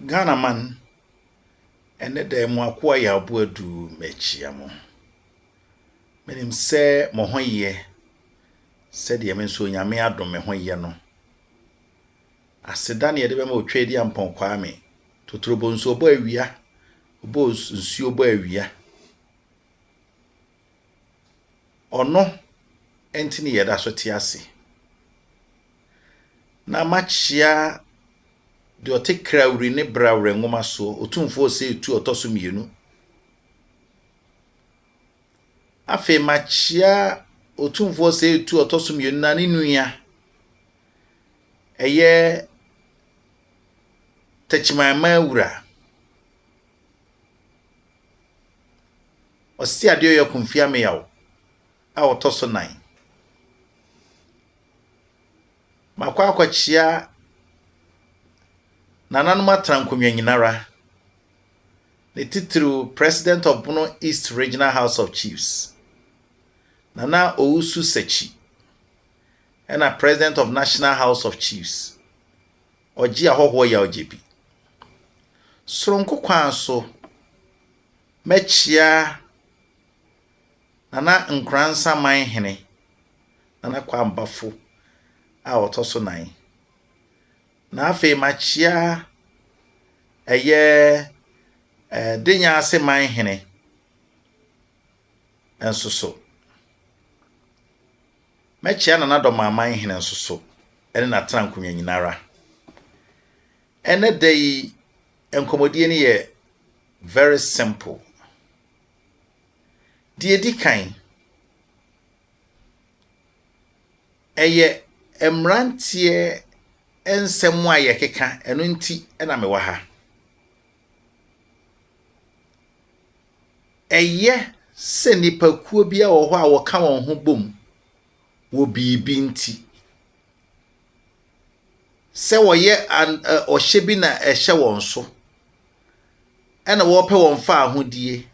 Ghana man ene de mo akwa ya abuadu mechia mo menim se mo hoye se de me so nyame adom me hoye no aseda ne de be ma otwedi ampon kwa me totrobo nso obo awia obo nsuo obo awia ono entini yeda so te ase na machia de otekra uri ne brawre ngoma so Otumfour se etu otoso mienu afe machia Otumfour se etu otoso mienu na ne nua eye techimama wura osi ade yo konfia me yawo a otoso 9 makwa akwachia Nananum atrankonwa nyinara the title President of Bono East Regional House of Chiefs Nana Owusu Sechi and a President of National House of Chiefs Oji ahoho ya ojebi Soronko kwanso mechia Nana Nkoranza Manhene Nana kwambafo a otoso 9 na afe machia eye denya ase Manhene ensoso mechia na nadoma Manhene ensoso ene na trankonwa nyinara ene dey enkomodie ne ye very simple die dikan eye emrantie ensemu ayekeka eno nti ena mewa ha eye se nipakuo bia wo ho a wo ka won ho bom wo bibi nti se wo ye ohye bi na ehye won so ena wo pe won fa ahodie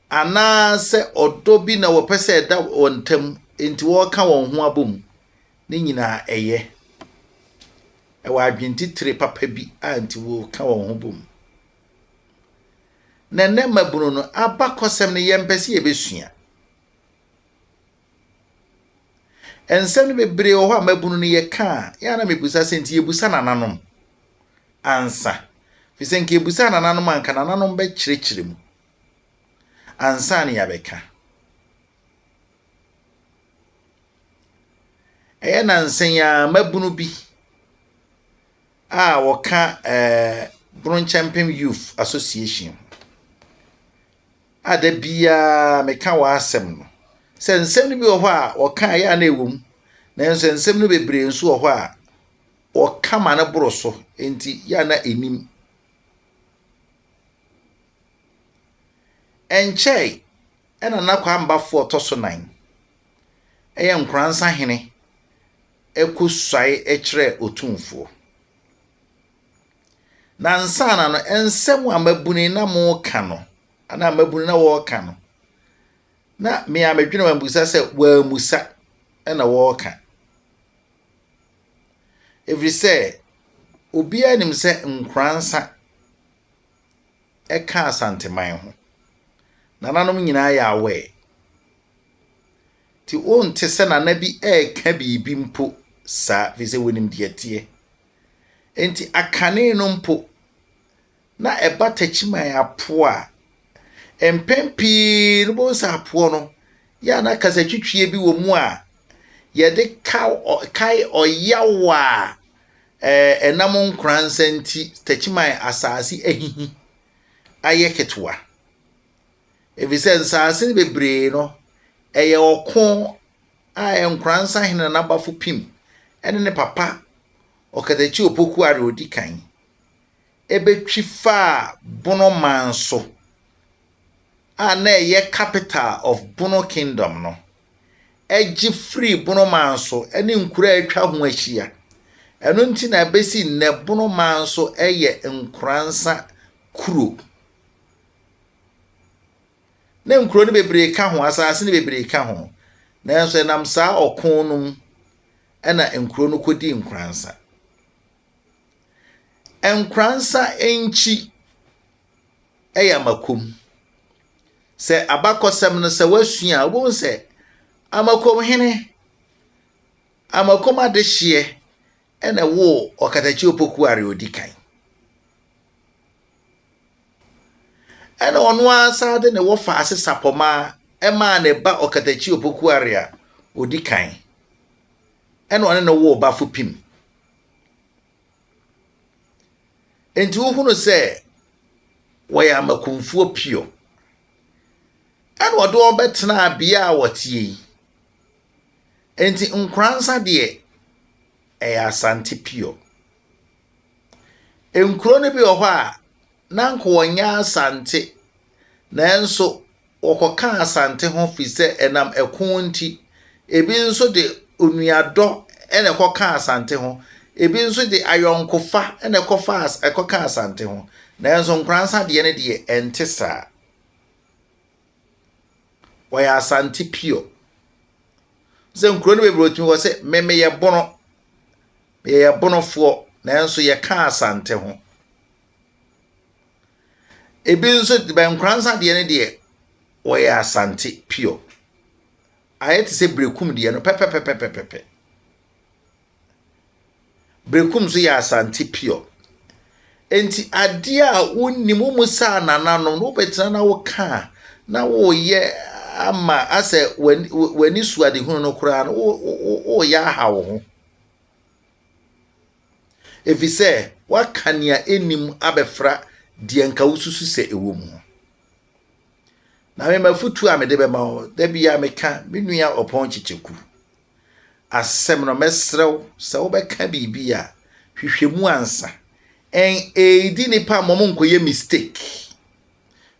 ana se odo bi na wo pese da wontam enti wo ka won ho abom ni nyina eye ewa adwentitire papa bi anti wo ka won ho bom na ne mabunu no abakosem ne yempese yebesua ensem ne bebre wo ho mabunu ne ye ka ya na mebusa senti yebusa nananom ansa fisenke yebusa nananom anka nananom be kirikire mu ansa ne yabeka nansen ya mabunu bi woka BONONKYEMPEM Youth Association ada bia meka wa asem no sensem no bi wo ho a woka ya na ewum na sensem no bebre nso wo ho a woka ma na boroso enti ya na enim enchei ena na kwa mbafo otoso 9 eye Nkoranza hene ekusai ekire Otumfour na nsana no ensem amabuni na mo ka no ana amabuni na wo ka no na me amedwene wambusa se wa musa na wo ka every say obi anim se Nkoranza eka Asante man ho nananom nyina ya awe ti onte se nana bi eka bibi mpo sa vise wonim dietie enti akane no mpo na eba tachiman apo a empempi no bo sa apo no ya na kasa twitwie bi wo mu a ye de kai oyawa enam Nkoranza nti tachiman asase ahihi ayeketwa evise nsase ne bebre no eye okon a Nkoranza hene na bafo pim ene ne papa okatachi opoku are odikan ebetwi fa Bono manso na eye capital of Bono kingdom no eji free Bono manso ene nkura atwa ho ahia eno nti na besi ne Bono manso eye Nkoranza kuro ne nkuro ne bebre ka ho asase ne bebre ka ho na enso nam sa okonum ena nkuro no kodi Nkoranza Nkoranza enchi makom se abakosem no se wasua wo se amakom hene amakom adehye ene wo okatachi opokuare odikan ene ono asade ne wo fa ase sapoma ema ne ba okatachi opokuare a odikan ene ono ne wo ba fupim enti wo hunu se waya makumfuo pio ene odo obetena bia wotie enti Nkoranza de Asante pio enkuro ne bi ho a nanko wonya Asante nanso okoka Asante ho fi se enam ekonti ebi nso de onuado ene koka Asante ho ebi nso de ayonkofa ene ekoka Asante ho nanso Nkoranza de ne de entesa waya Asante pio ze nkuro ne be brotimi ho se meme ye bonofo nanso ye ka Asante ho ebi nso de Nkoranza de ne de waya Asante pio ayete se brekum de no pepepepepepe brekum so ya Asante pio enti ade a wonnimu musa nanano no betina na wo ka na wo ye ama ase wani suade hunu no kura no wo ya hawo ho efise wakania enim abefra die nka wususu se ewo mu na me mafutu amede be ma da bia meka menua opon chicheku asem no mesrew se wo beka bibia hwehwemu ansa edi nipa momo nkoye mistake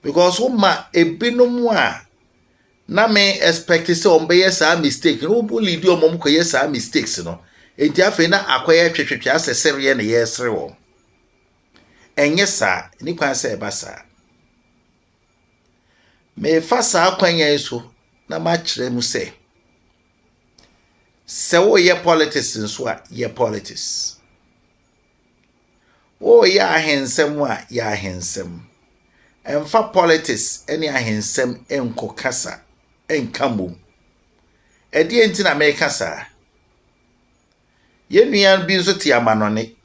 because wo ma ebinom a na me expect say ombe sa mistake no bully di omom koye sa mistakes no enti afi na akoye twetwetwe asesere ne yesere wo enye sa ni kwan se eba sa me fa sa kwanya so na ma kire mu se wo ye politics nso a ye politics wo ye ahensem a ye ahensem emfa politics eni ahensem enkokasa enkamo edi enti na me kasa ye nuan bi nso ti amanone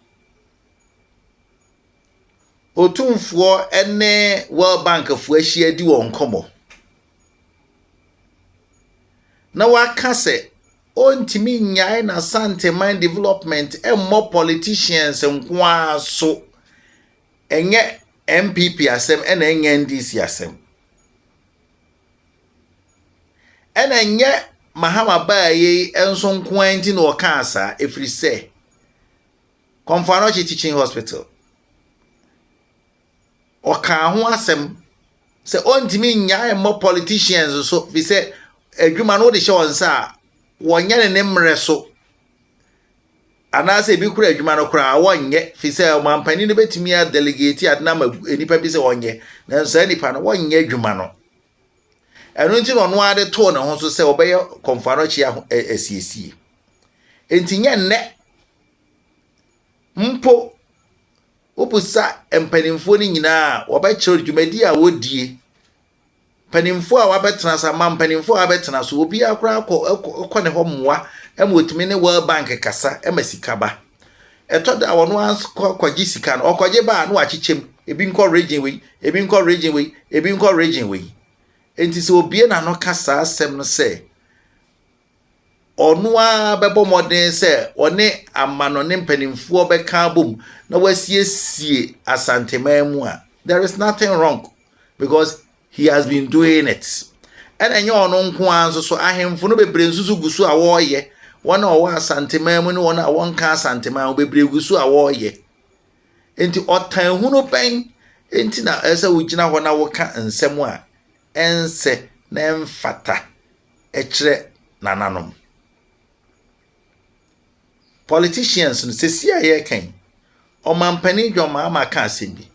Otumfour ene World Bank fu ahia di won komo na wakase ontimi nyae na Asante mind development emmo politicians nkwa so enye MPP asem ena enye NDC asem ena enye Mahama Baye enso nkwa nti na oka asa efri se Konfanochi Teaching Hospital oka ho asem se ontimi nyae emmo politicians so fi se adwuma no de hye wonsa wonye ne mre so anase bi kura adwuma no kura wonye fi se mampani no betimi a delegate adna ma enipa bi se wonye na so enipa no wonye adwuma no eno nti no no ade to ne ho so se obeye Konfanochi asiesie enti nye ne mpo opusa empanimfo ni nyina wobekiro dwumadi a wodie panimfo a wabetena sa mampanimfo a wabetena so obi akora akọ ne ho mmoa emotimi ne World Bank kasa emasikaba etoda wono akọgye sika no okọgye ba no achichem ebi nkọ region we ebi nkọ region we ebi nkọ region we enti se obi na no kasa asem no se onu a bebo modern se one amano ne mpanimfo beka bom na wasiesie Asante mamu a there is nothing wrong because he has been doing it and enye ono nko anso so ahemfo no bebre nsusu gusu a woye wona owa Asante mamu ne wona wonka Asante mamu bebre gusu a woye enti otan hu no pen enti na esa wugina ho na woka nsem a ense na emfata ekire nananom politicians no sesia ye kan o mampani dwoma amaka asembi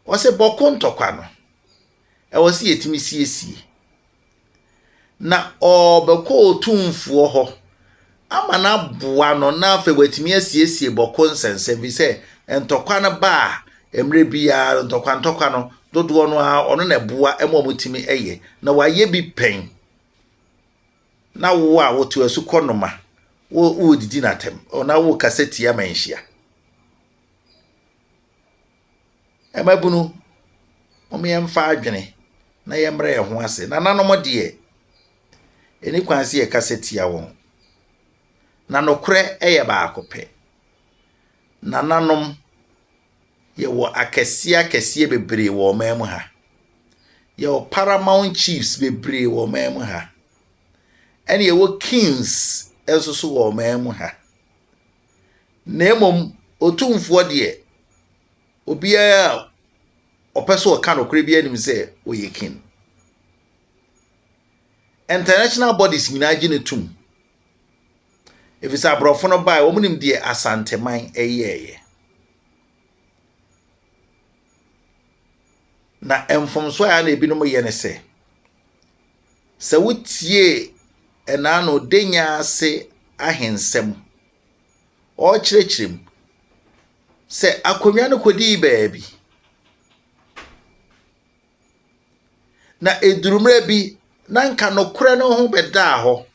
o se bokontokwa no e wo se yetimi siesie na obekọ Otumfour ho ama na boa no na fe watimi asiesie boko nsense bi se entokwa na ba emre bia ntokwa no dodo no a ono na boa ema mutimi eye na waye bi pen na wo a wotu asu konoma wo didi na tem ona wo kaseti ya manhia emabunu omyemfa adwene na yemre ye ho ase na nanom de eni kwanse ye kaseti ya won na nokure eye ba akope na nanom ye wo akese bebre wo mamu ha ye wo paramount chiefs bebre wo mamu ha ene ye wo kings esoso wo mamu ha na emom Otumfour de obia opeso o kan okure bia nim se oye king international bodies nyina gine tum if it's a brofo no bai omunim de Asante man eyeye na emfomso ya na ebinom ye ne se wutie ena no denya ase ahensem o kirekirem se akonwa no kodi baabi na edurumre bi na nka no kure no ho beda ho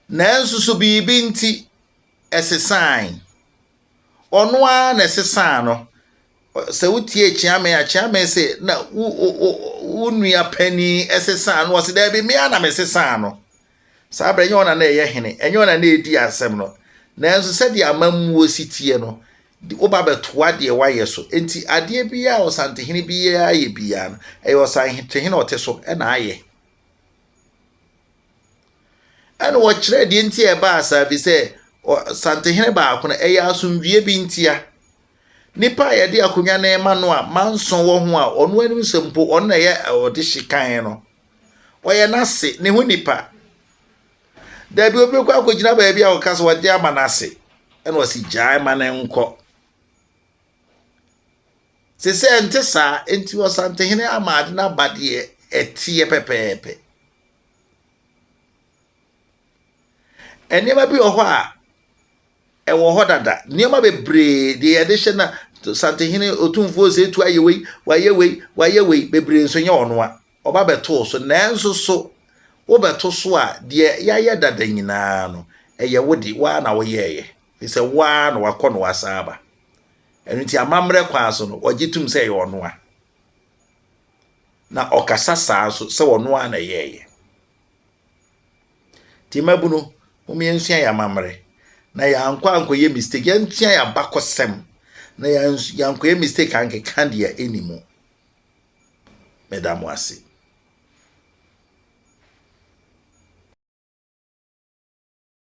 na ensusu bibi nti esesan ono a na esesan no se wutie chiame se na unua pani esesan no se da bi me ana mesesan no sa abranye ona na eye hene enye ona na edi asem no na enso se dia amamuo sitie no oba betoa de waye so enti ade bia Asantehene bia ye bia no eyo Asantehene oteso e na aye ene wo kire de enti e ba asa bi se Asantehene ba ko na eya asumwie bi ntia nipa ye de akonya na ema no a manson wo ho a ono anim sempo ono na ye ode hyekan no oye na se ne ho nipa da bi obi kwa akogina ba bia o kaso wode ama na se ene wasi jai ma na nko se ente sa enti Asantehene amade na bade etie pepepe enema bi oho a ewo ho dada niema bebre de addition na Asantehene Otumfour se tu ayewei wayewei bebre nso nya ono a oba beto so nanso so wo beto so a de ya dada nyina no eye wodi wa na wo yeye se wa na wakọ no wasaba enti amamre kwa so no ogitum se ye ono a na okasa saa so se ono a na yeye timabunu omiensua ya mamre na ya ankoye mistake yantia ya bakosem na ya ankoye mistake anke kandia enimu medamu ase